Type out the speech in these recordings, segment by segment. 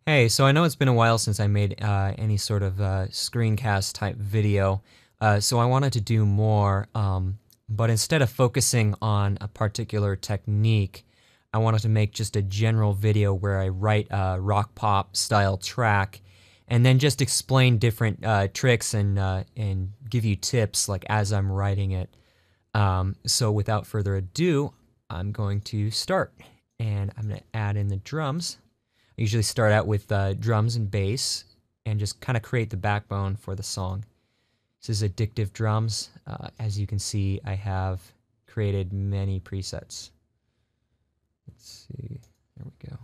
Hey, so I know it's been a while since I made any sort of screencast type video, so I wanted to do more, but instead of focusing on a particular technique, I wanted to make just a general video where I write a rock pop style track and then just explain different tricks and give you tips like as I'm writing it. So without further ado, I'm going to start, and I'm going to add in the drums. I usually start out with drums and bass and just kind of create the backbone for the song. This is Addictive Drums. As you can see, I have created many presets. Let's see, there we go.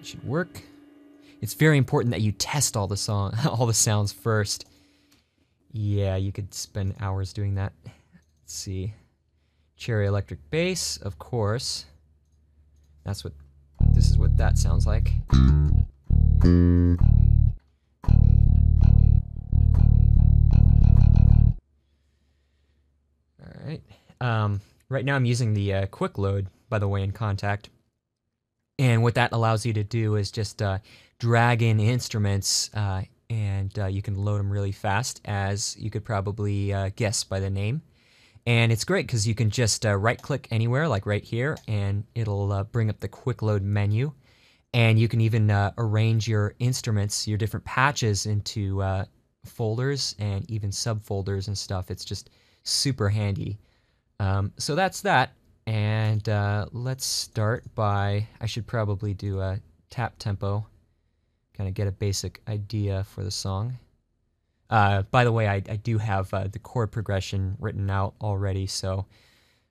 It should work. It's very important that you test all the sounds first. Yeah, you could spend hours doing that. Let's see. Cherry electric bass, of course. This is what that sounds like. All right. Right now I'm using the quick load, by the way, in Contact. And what that allows you to do is just drag in instruments and you can load them really fast, as you could probably guess by the name. And it's great because you can just right-click anywhere, like right here, and it'll bring up the quick load menu. And you can even arrange your instruments, your different patches, into folders and even subfolders and stuff. It's just super handy. So that's that. And let's start by, I should probably do a tap tempo, kind of get a basic idea for the song. By the way, I do have the chord progression written out already, so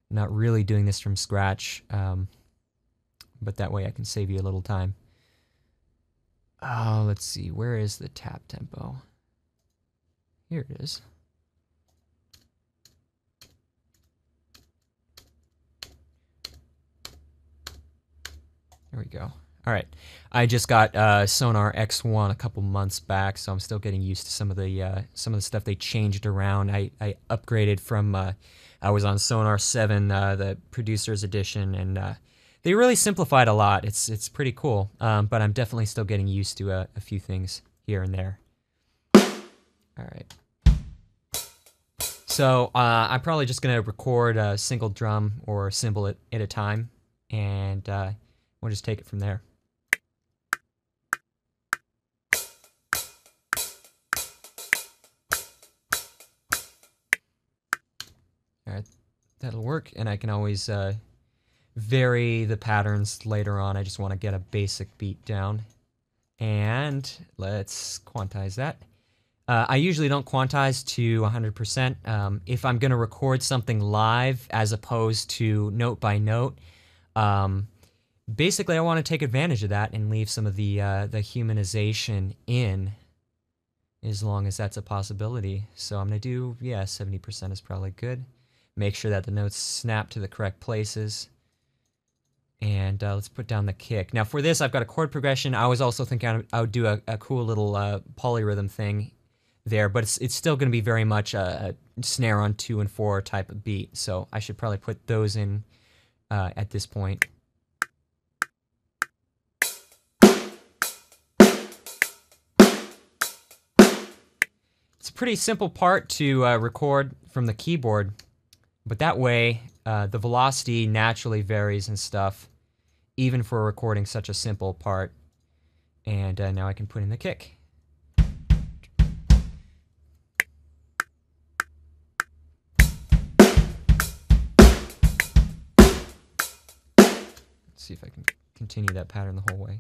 I'm not really doing this from scratch, but that way I can save you a little time. Oh, let's see, where is the tap tempo? Here it is. There we go. All right, I just got Sonar X1 a couple months back, so I'm still getting used to some of the stuff they changed around. I upgraded from I was on Sonar 7, the Producer's Edition, and they really simplified a lot. It's pretty cool, but I'm definitely still getting used to a few things here and there. All right. So I'm probably just gonna record a single drum or cymbal at a time, and we'll just take it from there. Alright, that'll work, and I can always vary the patterns later on. I just want to get a basic beat down. And let's quantize that. I usually don't quantize to 100%. If I'm going to record something live as opposed to note by note, basically I want to take advantage of that and leave some of the humanization in, as long as that's a possibility. So I'm going to do, yeah, 70% is probably good. Make sure that the notes snap to the correct places. And let's put down the kick. Now for this, I've got a chord progression. I was also thinking I would do a cool little polyrhythm thing there, but it's still going to be very much a snare on 2 and 4 type of beat. So I should probably put those in at this point. It's a pretty simple part to record from the keyboard. But that way, the velocity naturally varies and stuff, even for recording such a simple part. And now I can put in the kick. Let's see if I can continue that pattern the whole way.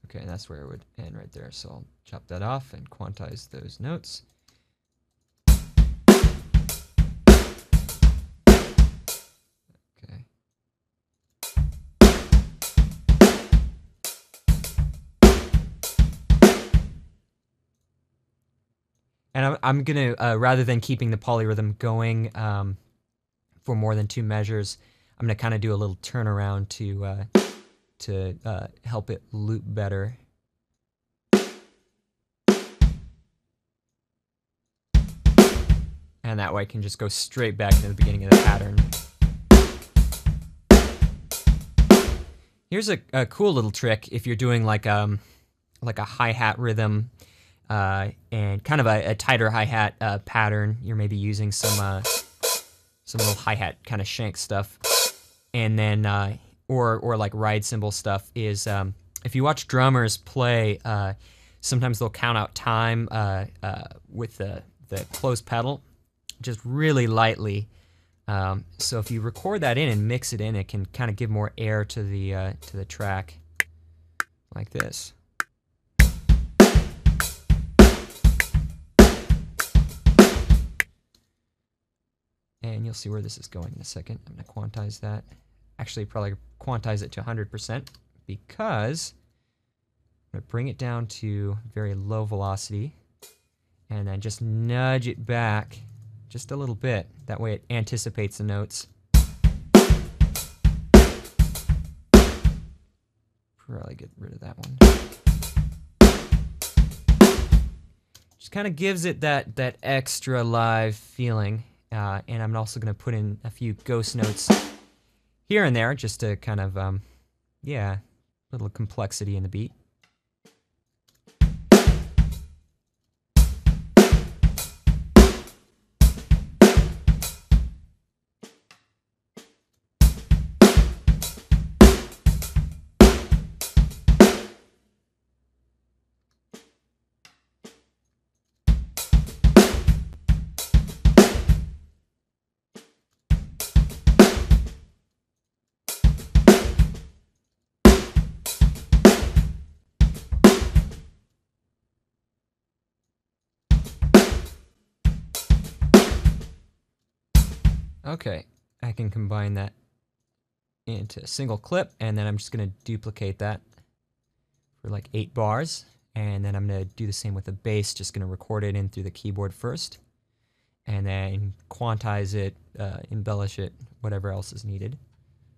Okay, and that's where it would end right there. So I'll chop that off and quantize those notes. Okay. And I'm going to, rather than keeping the polyrhythm going for more than 2 measures, I'm going to kind of do a little turnaround to help it loop better. and that way I can just go straight back to the beginning of the pattern. Here's a cool little trick if you're doing like a hi-hat rhythm and kind of a tighter hi-hat pattern. You're maybe using some little hi-hat kind of shank stuff, and then or like ride cymbal stuff. Is if you watch drummers play, sometimes they'll count out time with the closed pedal, just really lightly. So if you record that in and mix it in, it can kind of give more air to the track, like this. And you'll see where this is going in a second. I'm going to quantize that. Actually, probably quantize it to 100% because I'm going to bring it down to very low velocity and then just nudge it back just a little bit. That way it anticipates the notes. Probably get rid of that one. Just kind of gives it that extra live feeling. And I'm also going to put in a few ghost notes here and there just to kind of, yeah, a little complexity in the beat. Okay, I can combine that into a single clip, and then I'm just going to duplicate that for like 8 bars, and then I'm going to do the same with the bass, just going to record it in through the keyboard first, and then quantize it, embellish it, whatever else is needed.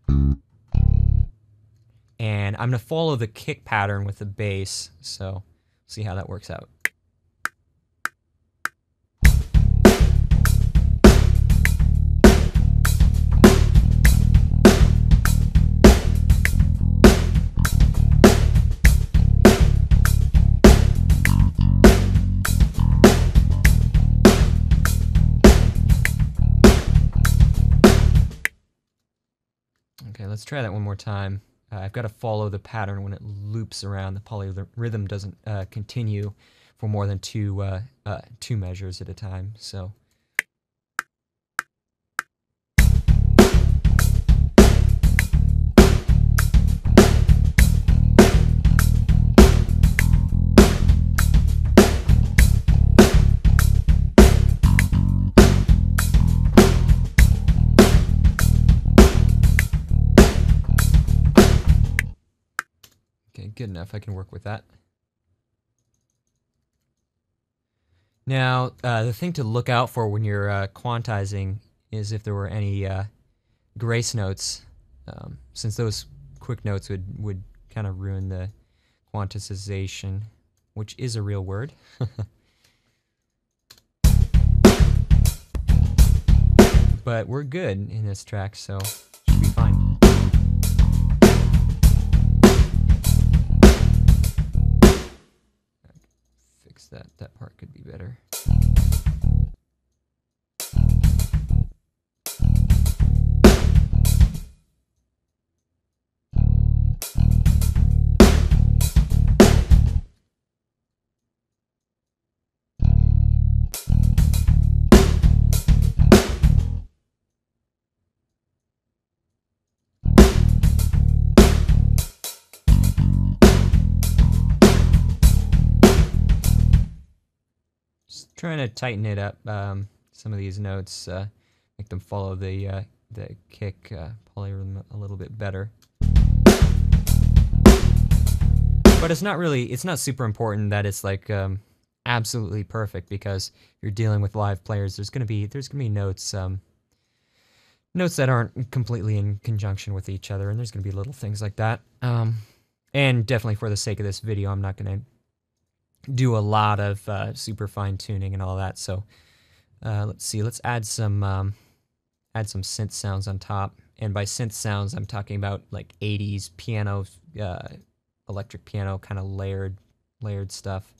And I'm going to follow the kick pattern with the bass, so see how that works out. Okay, let's try that one more time. I've got to follow the pattern when it loops around. The polyrhythm doesn't continue for more than two measures at a time. So. Okay, good enough. I can work with that. Now, the thing to look out for when you're quantizing is if there were any grace notes, since those quick notes would kind of ruin the quantization, which is a real word. But we're good in this track, so should be fine. That part could be better. Trying to tighten it up, some of these notes, make them follow the kick polyrhythm a little bit better. But it's not super important that it's like absolutely perfect, because you're dealing with live players. There's gonna be notes notes that aren't completely in conjunction with each other, and there's gonna be little things like that. And definitely for the sake of this video, I'm not gonna do a lot of super fine tuning and all that, so Let's see. Let's add some synth sounds on top. And by synth sounds, I'm talking about like 80s piano, electric piano, kind of layered stuff.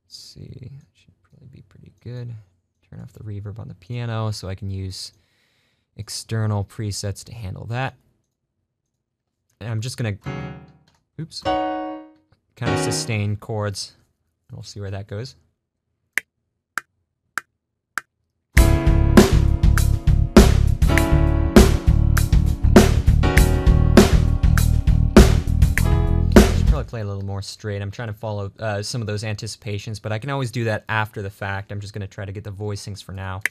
Let's see. That should probably be pretty good. Turn off the reverb on the piano so I can use external presets to handle that. And I'm just gonna, oops, kind of sustain chords, and we'll see where that goes. Probably play a little more straight. I'm trying to follow some of those anticipations, but I can always do that after the fact. I'm just going to try to get the voicings for now.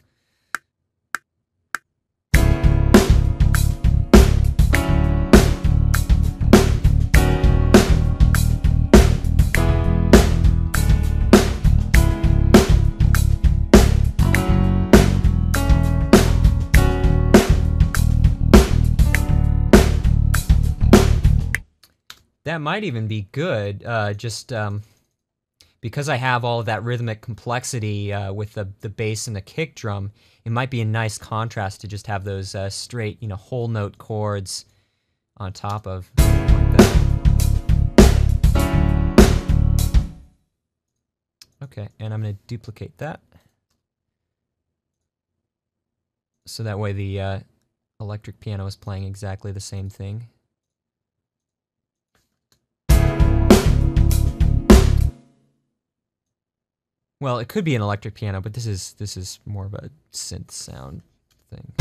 That might even be good, because I have all of that rhythmic complexity with the bass and the kick drum. It might be a nice contrast to just have those straight, whole note chords on top of like that. Okay, and I'm going to duplicate that, so that way the electric piano is playing exactly the same thing. Well, it could be an electric piano, but this is more of a synth sound thing.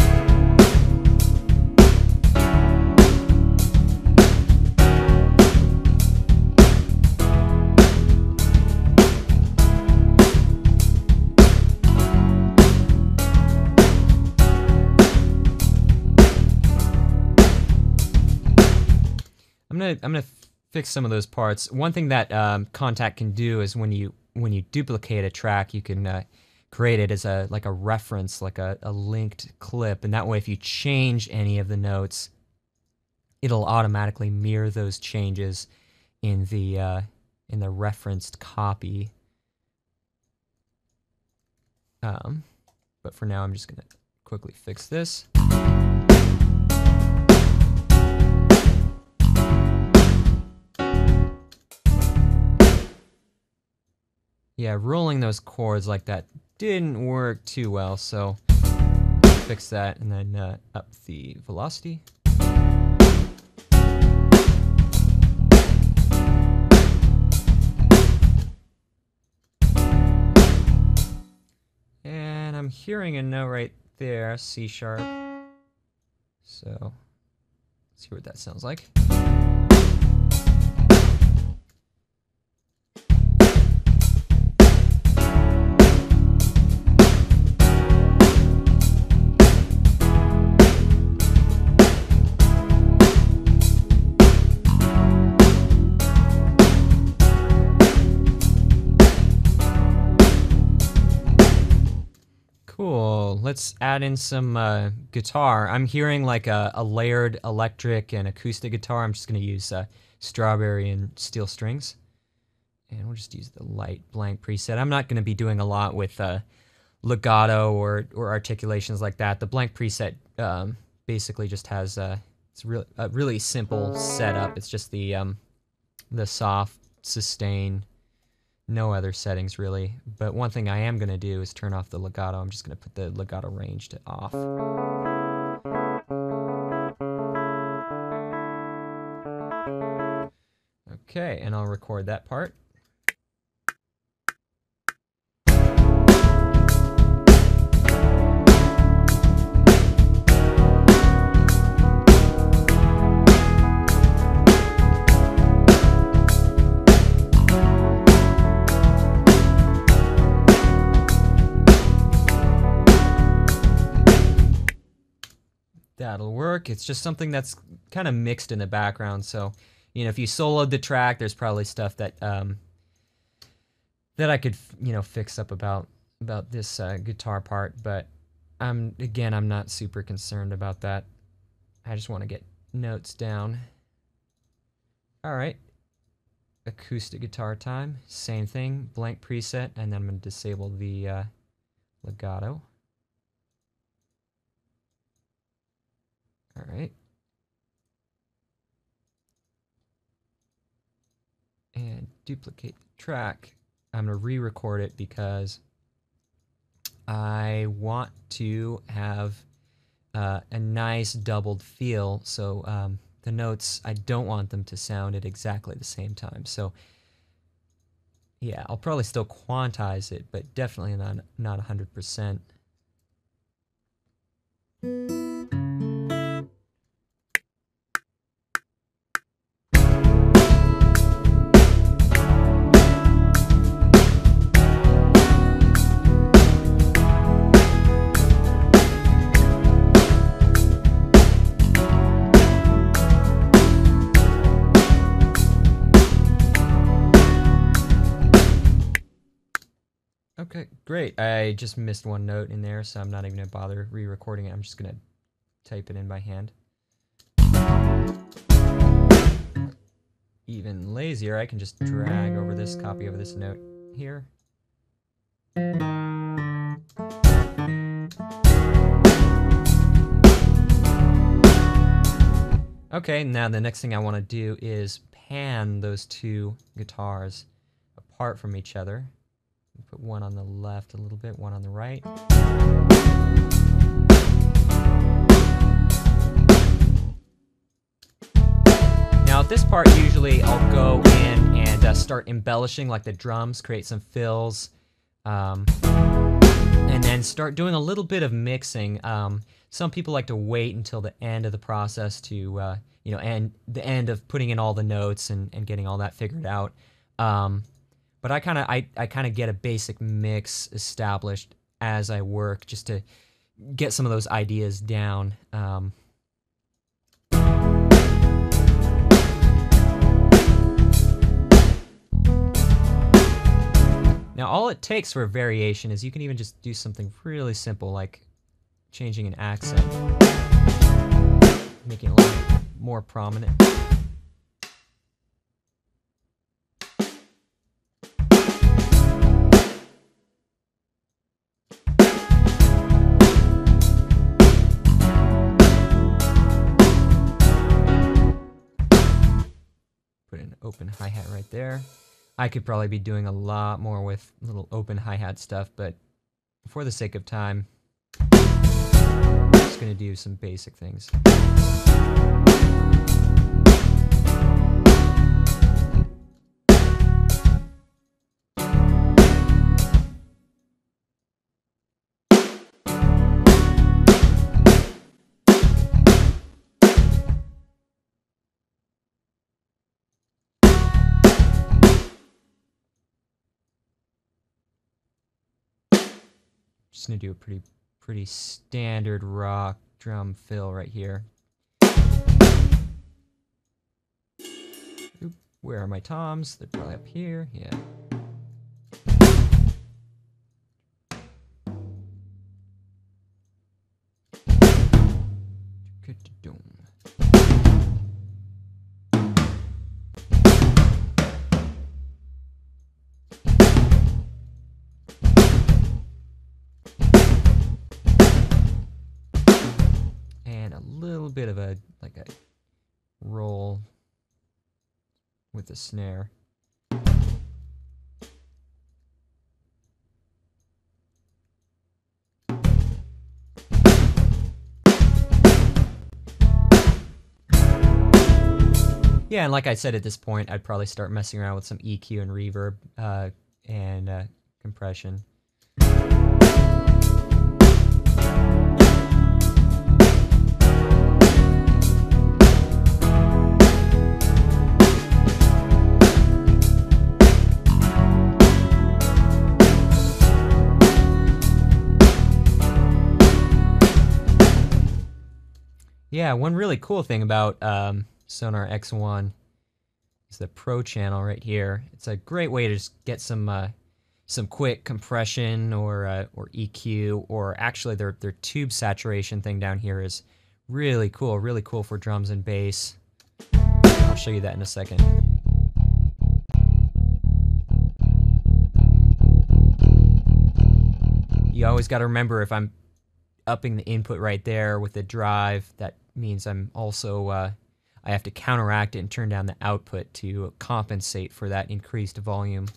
I'm gonna fix some of those parts. One thing that Kontakt can do is when you duplicate a track, you can create it as like a reference, like a linked clip, and that way if you change any of the notes, it'll automatically mirror those changes in the referenced copy. But for now, I'm just gonna quickly fix this. Yeah, rolling those chords like that didn't work too well, so fix that and then up the velocity. And I'm hearing a note right there, C sharp. So let's see what that sounds like. Cool. Let's add in some guitar. I'm hearing like a layered electric and acoustic guitar. I'm just going to use strawberry and steel strings. And we'll just use the light blank preset. I'm not going to be doing a lot with legato or articulations like that. The blank preset basically just has it's a really simple setup. It's just the soft sustain. No other settings really, but one thing I am going to do is turn off the legato. I'm just going to put the legato range to off. Okay, and I'll record that part. That'll work. It's just something that's kind of mixed in the background. So, if you soloed the track, there's probably stuff that that I could, fix up about this guitar part. But I'm not super concerned about that. I just want to get notes down. All right. acoustic guitar time. Same thing, blank preset, and then I'm going to disable the legato. Alright. And duplicate the track. I'm going to re-record it because I want to have a nice doubled feel, so the notes, I don't want them to sound at exactly the same time. So yeah, I'll probably still quantize it, but definitely not 100%. Okay, great. I just missed one note in there, so I'm not even going to bother re-recording it. I'm just going to type it in by hand. Even lazier, I can just drag over this, copy over this note here. Okay, now the next thing I want to do is pan those two guitars apart from each other. Put one on the left a little bit, one on the right. Now at this part, usually I'll go in and start embellishing like the drums, create some fills, and then start doing a little bit of mixing. Some people like to wait until the end of the process to, you know, and the end of putting in all the notes and getting all that figured out. But I kind of get a basic mix established as I work, just to get some of those ideas down. Now all it takes for a variation is you can even just do something really simple like changing an accent, making it a little more prominent. Put an open hi-hat right there. I could probably be doing a lot more with little open hi-hat stuff, but for the sake of time, I'm just going to do some basic things. Just gonna do a pretty standard rock drum fill right here. Oop, where are my toms? They're probably up here. Yeah. And a little bit of a roll with the snare. Yeah, and like I said, at this point, I'd probably start messing around with some EQ and reverb and compression. Yeah, one really cool thing about Sonar X1 is the Pro channel right here. It's a great way to just get some quick compression or EQ, or actually their tube saturation thing down here is really cool for drums and bass. I'll show you that in a second. you always got to remember, if I'm upping the input right there with the drive, that means I'm also I have to counteract it and turn down the output to compensate for that increased volume.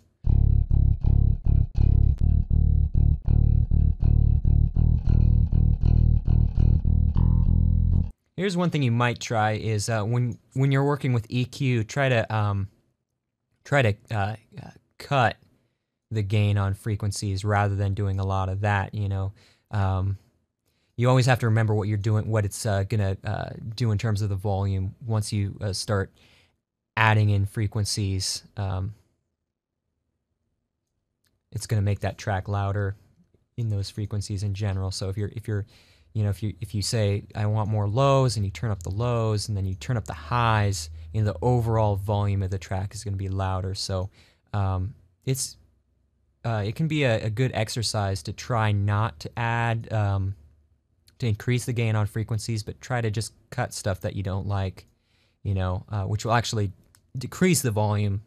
Here's one thing you might try is when you're working with EQ, try to cut the gain on frequencies rather than doing a lot of that. You know, you always have to remember what you're doing, what it's gonna do in terms of the volume. Once you start adding in frequencies, it's gonna make that track louder in those frequencies in general. So if you're you know, if you say I want more lows and you turn up the lows and then you turn up the highs, you know, the overall volume of the track is going to be louder. So it can be a good exercise to try not to add to increase the gain on frequencies, but try to just cut stuff that you don't like, you know, which will actually decrease the volume.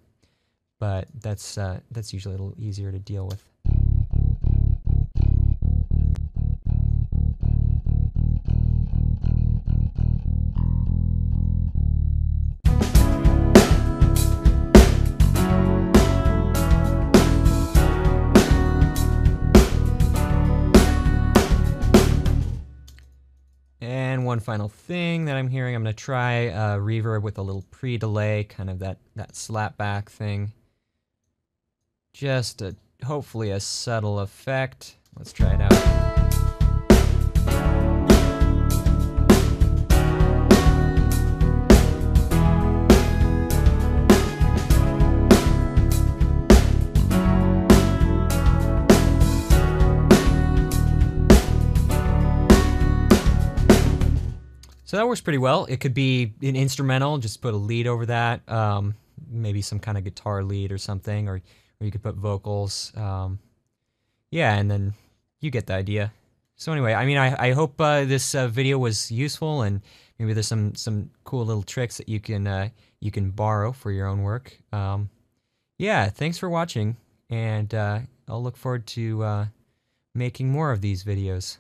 But that's usually a little easier to deal with. And one final thing that I'm hearing, I'm going to try reverb with a little pre-delay, kind of that slapback thing. Just hopefully a subtle effect. Let's try it out. So that works pretty well. It could be an instrumental, just put a lead over that, maybe some kind of guitar lead or something, or you could put vocals. Yeah, and then you get the idea. So anyway, I mean, I hope this video was useful, and maybe there's some cool little tricks that you can borrow for your own work. Yeah, thanks for watching, and I'll look forward to making more of these videos.